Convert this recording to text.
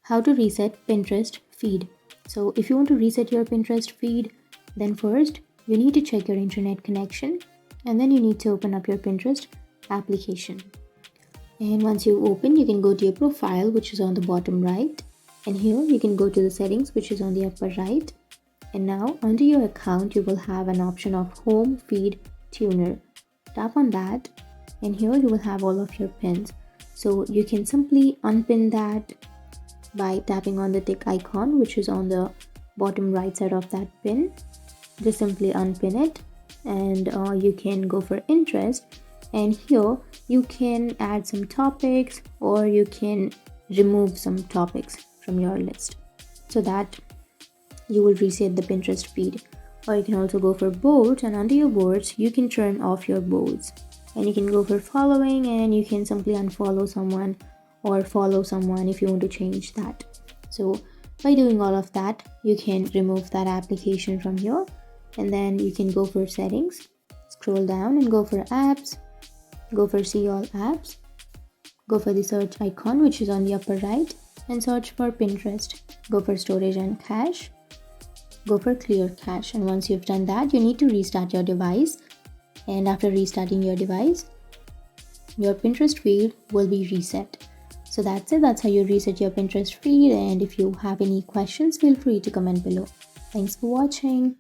how to reset Pinterest feed. So if you want to reset your Pinterest feed, then first you need to check your internet connection, and then you need to open up your Pinterest application. And once you open, you can go to your profile, which is on the bottom right, and here you can go to the settings, which is on the upper right. And now under your account you will have an option of home feed tuner. Tap on that, and here you will have all of your pins. So you can simply unpin that by tapping on the tick icon, which is on the bottom right side of that pin. Just simply unpin it, and you can go for interest, and here you can add some topics or you can remove some topics from your list so that you will reset the Pinterest feed. Or you can also go for boards, and under your boards you can turn off your boards, and you can go for following, and you can simply unfollow someone or follow someone if you want to change that. So by doing all of that, you can remove that application from here, and then you can go for settings, scroll down and go for apps, go for see all apps, go for the search icon, which is on the upper right, and search for Pinterest. Go for storage and cache, go for clear cache, and once you've done that, you need to restart your device. And after restarting your device, your Pinterest feed will be reset. So that's it. That's how you reset your Pinterest feed. And if you have any questions, feel free to comment below. Thanks for watching.